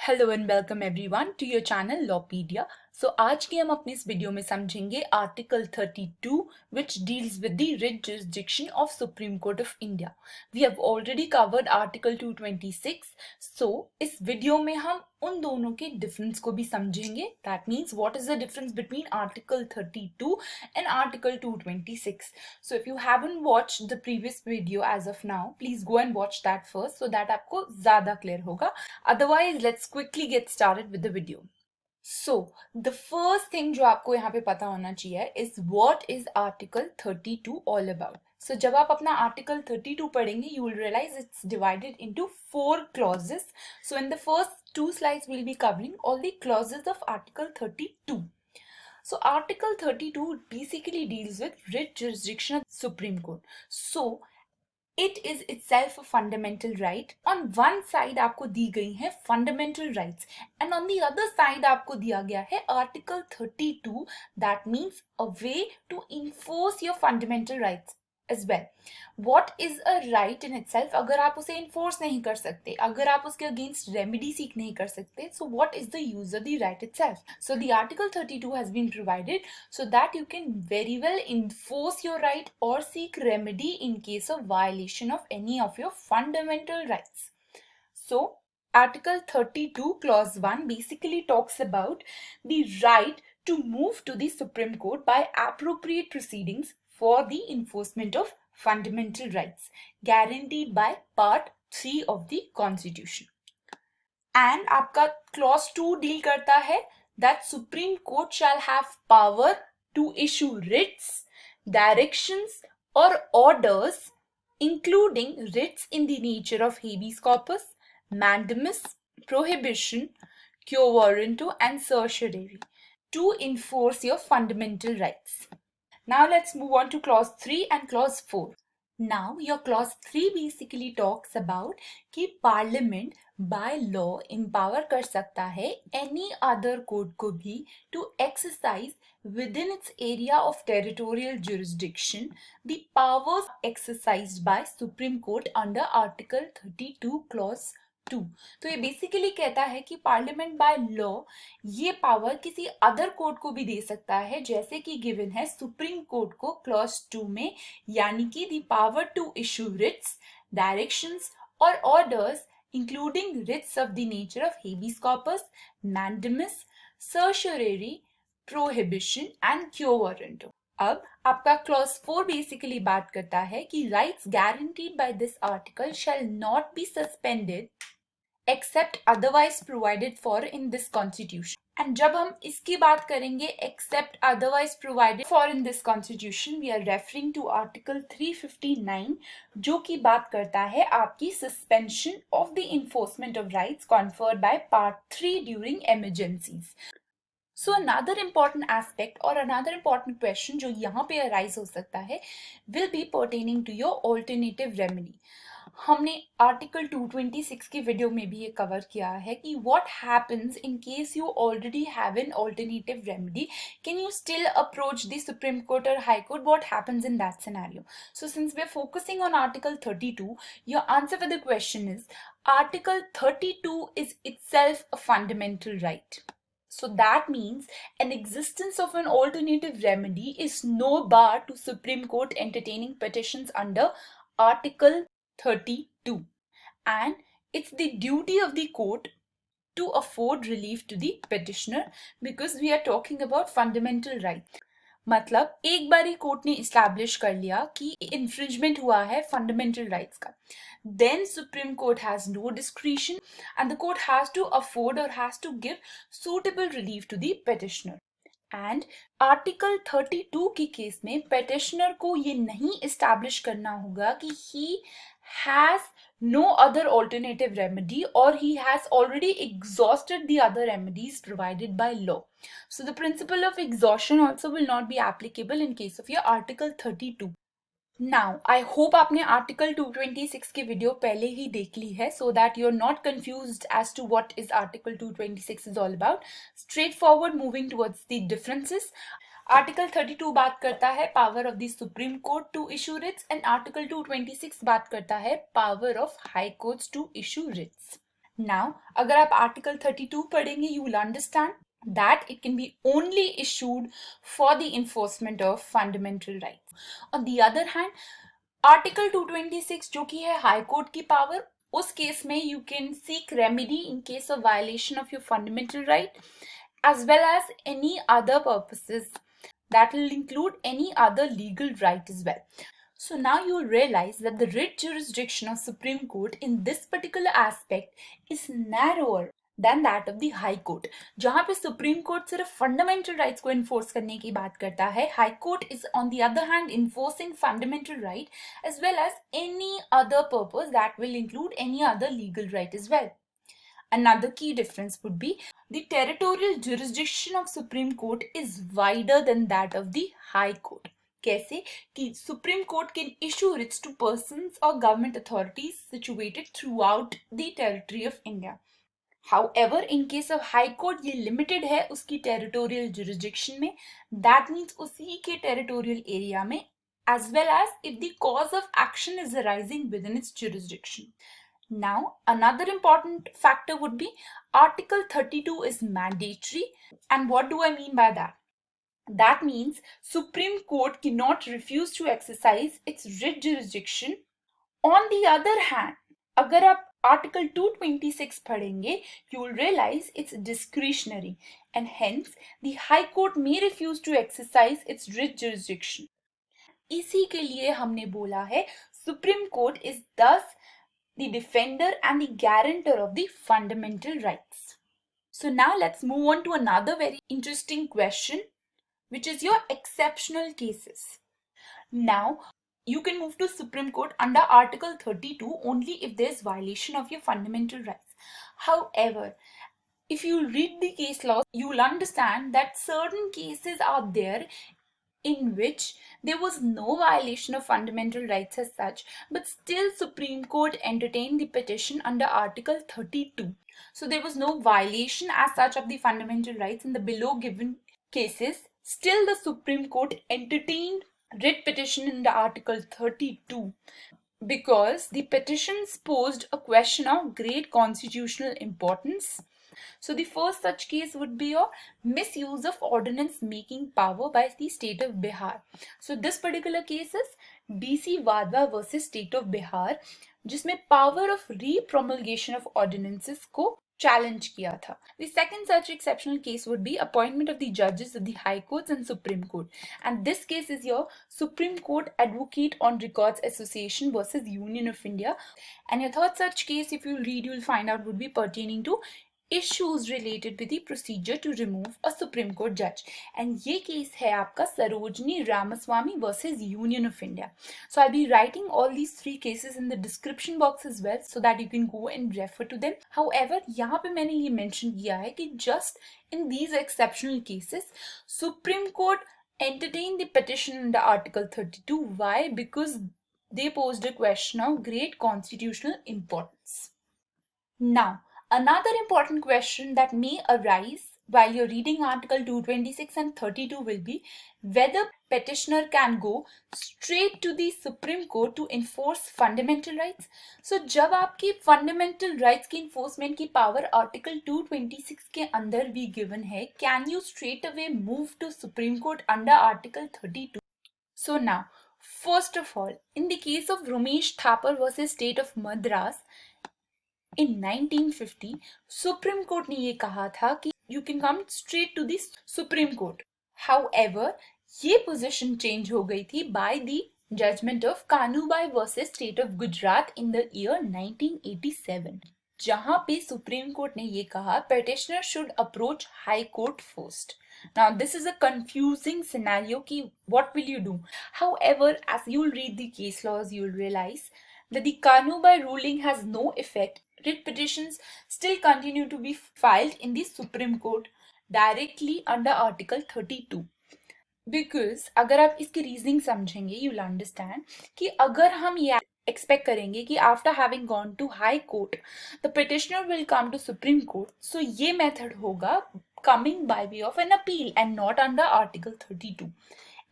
Hello and welcome everyone to your channel Lawpedia. So आज की हम अपनी इस वीडियो में समझेंगे article 32 which deals with the writ jurisdiction of Supreme Court of India. We have already covered article 226. So इस video में हम उन दोनों के डिफरेंस को भी समझेंगे. That means what is the difference between article 32 and article 226. So if you haven't watched the previous video as of now, please go and watch that first so that आपको ज़्यादा clear होगा. Otherwise, let's quickly get started with the video. So, the first thing जो आपको यहाँ पे पता होना चाहिए is what is Article 32 all about. So, जब आप अपना Article 32 पढ़ेंगे, you will realize it's divided into 4 clauses. So, in the first 2 slides, we'll be covering all the clauses of Article 32. So, Article 32 basically deals with writ jurisdiction of the Supreme Court. So, it is itself a fundamental right. On one side आपको दी गई है fundamental rights and on the other side आपको दिया गया है article 32 that means a way to enforce your fundamental rights as well. What is a right in itself? अगर आप उसे enforce नहीं कर सकते, अगर आप उसके against remedy seek नहीं कर सकते, so what is the use of the right itself? So the article 32 has been provided so that you can very well enforce your right or seek remedy in case of violation of any of your fundamental rights. So Article 32 clause 1 basically talks about the right to move to the Supreme Court by appropriate proceedings for the enforcement of fundamental rights guaranteed by Part 3 of the Constitution. And आपका clause 2 deal करता है that Supreme Court shall have power to issue writs, directions or orders including writs in the nature of habeas corpus, mandamus, prohibition, quo warranto and certiorari to enforce your fundamental rights. Now let's move on to clause 3 and clause 4. Now your clause 3 basically talks about कि parliament by law empower कर सकता है any other court को भी to exercise within its area of territorial jurisdiction the powers exercised by Supreme Court under Article 32 clause 2. तो ये basically कहता है कि पार्लियामेंट बाय लॉ ये पावर किसी अदर कोर्ट को भी दे सकता है जैसे कि गिवन है सुप्रीम कोर्ट को क्लॉज 2 में, यानी कि the power to issue writs, directions और orders including writs of the nature of habeas corpus, mandamus, certiorari, prohibition and quo warranto. अब आपका क्लॉज 4 बेसिकली बात करता है कि rights guaranteed by this article shall not be suspended except otherwise provided for in this constitution. And जब हम इसकी बात करेंगे except otherwise provided for in this constitution, we are referring to article 359 जो की बात करता है आपकी suspension of the enforcement of rights conferred by part 3 during emergencies. So another important aspect or another important question जो यहाँ पे arise हो सकता है will be pertaining to your alternative remedy. हमने आर्टिकल 226 की वीडियो में भी ये कवर किया है कि what happens in case you already have an alternative remedy, can you still approach the Supreme Court or High Court? What happens in that scenario? So since we are focusing on Article 32, your answer for the question is Article 32 is itself a fundamental right. So that means an existence of an alternative remedy is no bar to Supreme Court entertaining petitions under Article 32, and it's the duty of the court to afford relief to the petitioner because we are talking about fundamental rights. मतलब एक बार ही court ने establish कर लिया कि infringement हुआ है fundamental rights का, then Supreme Court has no discretion and the court has to afford or has to give suitable relief to the petitioner. And article 32 के केस में पेटिशनर को ये नहीं इस्टेब्लिश करना होगा कि he has no other alternative remedy or he has already exhausted the other remedies provided by law. So the principle of exhaustion also will not be applicable in case of your Article 32. Now, I hope आपने Article 226 की video पहले ही देख ली है so that you're not confused as to what is Article 226 is all about. Straightforward moving towards the differences. Article 32 बात करता है power of the Supreme Court to issue writs and Article 226 बात करता है power of High Courts to issue writs. Now, अगर आप article 32 पढ़ेंगे, you will understand that it can be only issued for the enforcement of fundamental rights. On the other hand, article 226 जो कि है high court की power, उस case में you can seek remedy in case of violation of your fundamental right as well as any other purposes that will include any other legal right as well. So now you will realize that the writ jurisdiction of Supreme Court in this particular aspect is narrower than that of the High Court. जहाँ पे Supreme Court सिर्फ fundamental rights को enforce करने की बात करता है, High Court is on the other hand enforcing fundamental right as well as any other purpose that will include any other legal right as well. Another key difference would be the territorial jurisdiction of Supreme Court is wider than that of the High Court. कैसे कि Supreme Court can issue writs to persons or government authorities situated throughout the territory of India. However, in case of High Court ये limited है उसकी territorial jurisdiction में, that means उसी के territorial area में, as well as if the cause of action is arising within its jurisdiction. Now, another important factor would be Article 32 is mandatory. And what do I mean by that? That means Supreme Court cannot refuse to exercise its writ jurisdiction. On the other hand, अगर आप Article 226 पढ़ेंगे, you will realize it's discretionary and hence the High Court may refuse to exercise its writ jurisdiction. इसी के लिए हमने बोला है Supreme Court is thus the defender and the guarantor of the fundamental rights. So now let's move on to another very interesting question, which is your exceptional cases. Now, you can move to Supreme Court under Article 32 only if there is violation of your fundamental rights. However, if you read the case law, you will understand that certain cases are there in which there was no violation of fundamental rights as such, but still Supreme Court entertained the petition under Article 32. So there was no violation as such of the fundamental rights in the below given cases. Still the Supreme Court entertained writ petition under Article 32 because the petitions posed a question of great constitutional importance. So the first such case would be your misuse of ordinance making power by the state of Bihar. So this particular case is DC Wadhwa versus state of Bihar, जिसमें power of re-promulgation of ordinances को challenge किया था. The second such exceptional case would be appointment of the judges of the High Courts and Supreme Court. And this case is your Supreme Court Advocate on Records Association versus Union of India. And your third such case, if you read, you will find out would be pertaining to issues related with the procedure to remove a Supreme Court judge. And ये case है आपका Sarojini Ramaswamy versus Union of India. So I'll be writing all these three cases in the description box as well so that you can go and refer to them. However, यहाँ पे मैंने ये mention किया है कि just in these exceptional cases, Supreme Court entertained the petition under Article 32. Why? Because they posed a question of great constitutional importance. Now, another important question that may arise while you're reading Article 226 and 32 will be whether petitioner can go straight to the Supreme Court to enforce fundamental rights. So जब आपकी fundamental rights की enforcement की power Article 226 के अंदर भी given है, can you straight away move to Supreme Court under Article 32? So now, first of all, in the case of Ramesh Thapar versus State of Madras, in 1950, Supreme Court ने ये कहा था कि you can come straight to the Supreme Court. However, ये position change हो गई थी by the judgment of Kanubai versus State of Gujarat in the year 1987, जहाँ पे Supreme Court ने ये कहा petitioner should approach High Court first. Now this is a confusing scenario कि what will you do? However, as you'll read the case laws, you'll realize that the Kanubai ruling has no effect. Writ petitions still continue to be filed in the Supreme Court directly under Article 32. Because अगर आप इसकी reasoning समझेंगे, you'll understand कि अगर हम ये expect करेंगे कि after having gone to High Court, the petitioner will come to Supreme Court. So ये method होगा coming by way of an appeal and not under Article 32.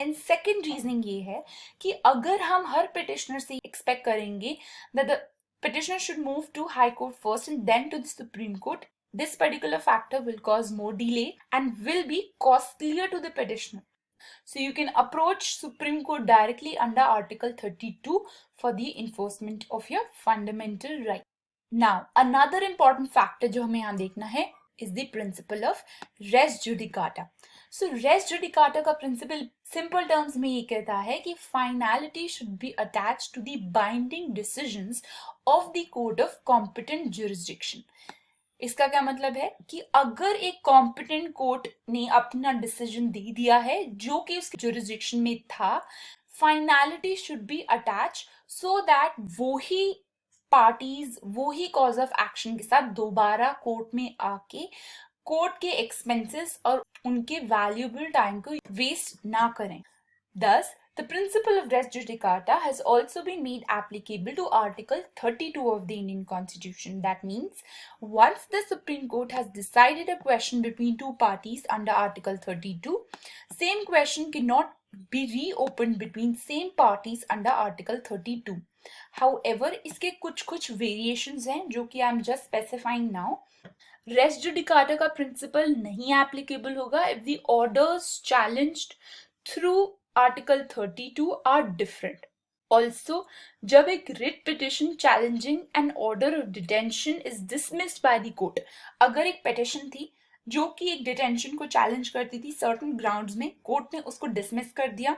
And second reasoning ये है कि अगर हम हर petitioner से expect करेंगे that the petitioner should move to High Court first and then to the Supreme Court, this particular factor will cause more delay and will be costlier to the petitioner. So you can approach Supreme Court directly under Article 32 for the enforcement of your fundamental right. Now, another important factor जो हमें यहाँ देखना है is the principle of res judicata. So res judicata का principle simple terms में ये कहता है कि finality should be attached to the binding decisions of the court of competent jurisdiction. इसका क्या मतलब है कि अगर एक कॉम्पिटेंट कोर्ट ने अपना डिसीजन दे दिया है जो कि उसके जुरिस्डिक्शन में था, finality should be attach so that वो ही पार्टीज वो ही कॉज ऑफ एक्शन के साथ दोबारा कोर्ट में आके कोर्ट के एक्सपेंसेस और उनके वैल्यूएबल टाइम को वेस्ट ना करें. Thus, the principle of res judicata has also been made applicable to Article 32 of the Indian Constitution. That means, once the Supreme Court has decided a question between two parties under Article 32, same question cannot be reopened between same parties under Article 32. However, इसके कुछ variations हैं जो कि I am just specifying now. Res judicata का principle नहीं applicable होगा if the orders challenged through Article 32 are different. Also, जब एक writ petition challenging an order of detention is dismissed by the court, अगर एक petition थी जो कि एक detention को challenge करती थी certain grounds में, court ने उसको dismiss कर दिया.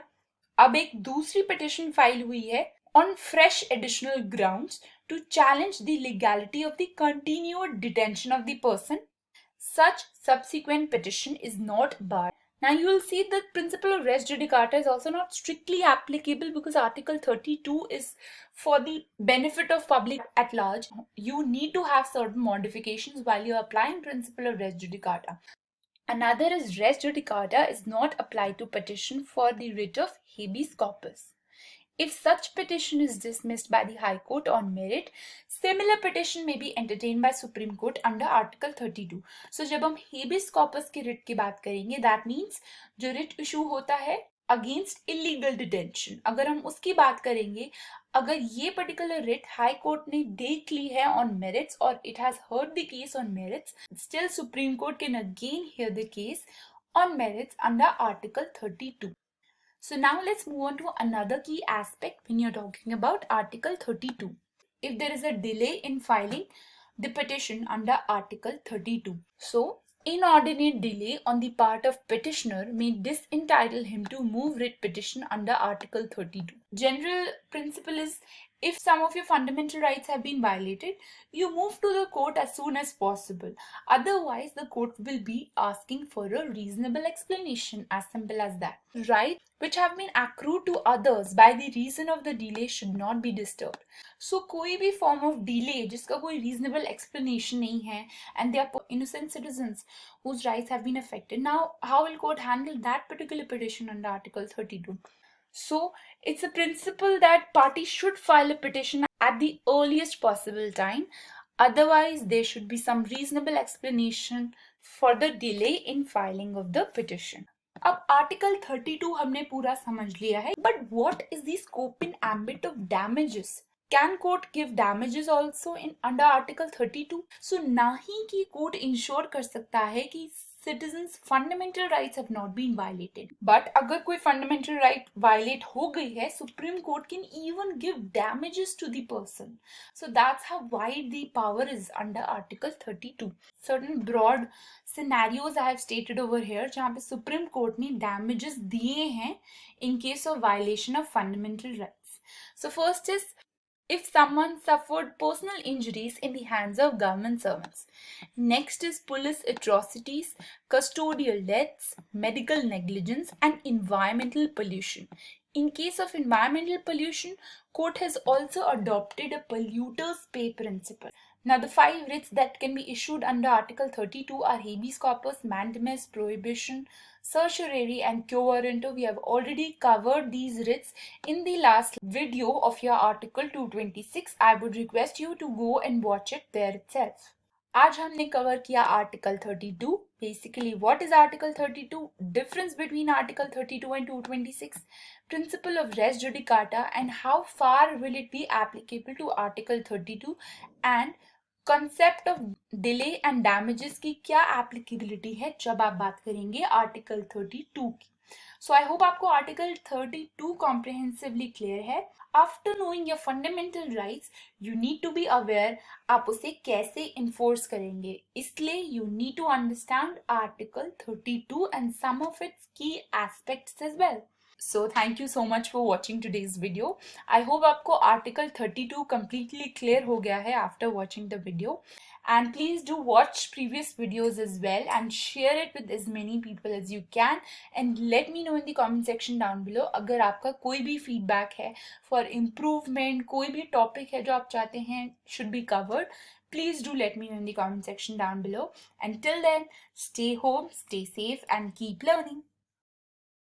अब एक दूसरी petition file हुई है on fresh additional grounds to challenge the legality of the continued detention of the person. Such subsequent petition is not barred. Now you will see the principle of res judicata is also not strictly applicable because Article 32 is for the benefit of public at large. You need to have certain modifications while you're applying principle of res judicata. Another is res judicata is not applied to petition for the writ of habeas corpus. If such petition is dismissed by the High Court on merit, similar petition may be entertained by Supreme Court under Article 32. So जब हम habeas corpus के writ की बात करेंगे, that means जो writ issue होता है against illegal detention, अगर हम उसकी बात करेंगे, अगर ये particular writ High Court ने देख ली है on merits or it has heard the case on merits, still Supreme Court can again hear the case on merits under Article 32. So now let's move on to another key aspect when you're talking about Article 32. If there is a delay in filing the petition under Article 32. So, inordinate delay on the part of petitioner may disentitle him to move writ petition under Article 32. General principle is if some of your fundamental rights have been violated, you move to the court as soon as possible. Otherwise, the court will be asking for a reasonable explanation, as simple as that. Rights which have been accrued to others by the reason of the delay should not be disturbed. So, कोई भी form of delay जिसका कोई reasonable explanation नहीं है and they are innocent citizens whose rights have been affected. Now, how will court handle that particular petition under Article 32? So, it's a principle that parties should file a petition at the earliest possible time. Otherwise, there should be some reasonable explanation for the delay in filing of the petition. अब Article 32 हमने पूरा समझ लिया है, but what is the scope and ambit of damages? Can court give damages also in under Article 32? So ना ही कि court ensure कर सकता है कि citizens fundamental rights have not been violated. But अगर कोई fundamental right violate हो गई है, Supreme Court can even give damages to the person. So that's how wide the power is under Article 32. Certain broad scenarios I have stated over here जहाँ पे Supreme Court ने damages दिए हैं in case of violation of fundamental rights. So first is if someone suffered personal injuries in the hands of government servants. Next is police atrocities, custodial deaths, medical negligence, and environmental pollution. In case of environmental pollution, court has also adopted a polluter's pay principle. Now, the 5 writs that can be issued under Article 32 are habeas corpus, mandamus, prohibition, certiorari, and quo warranto. We have already covered these writs in the last video of your Article 226. I would request you to go and watch it there itself. आज हमने cover किया Article 32 Basically, what is Article 32? Difference between Article 32 and 226, principle of res judicata, and how far will it be applicable to Article 32, and concept of delay and damages की क्या applicability है जब आप बात करेंगे Article 32 की. So I hope आपको Article 32 comprehensively clear है. After knowing your fundamental rights, you need to be aware आप उसे कैसे enforce करेंगे. इसलिए you need to understand Article 32 and some of its key aspects as well. So thank you so much for watching today's video. I hope आपको Article 32 completely clear हो गया है after watching the video. And please do watch previous videos as well and share it with as many people as you can. And let me know in the comment section down below अगर आपका कोई भी feedback है for improvement, कोई भी topic है जो आप चाहते हैं should be covered. Please do let me know in the comment section down below. Until then, stay home, stay safe, and keep learning.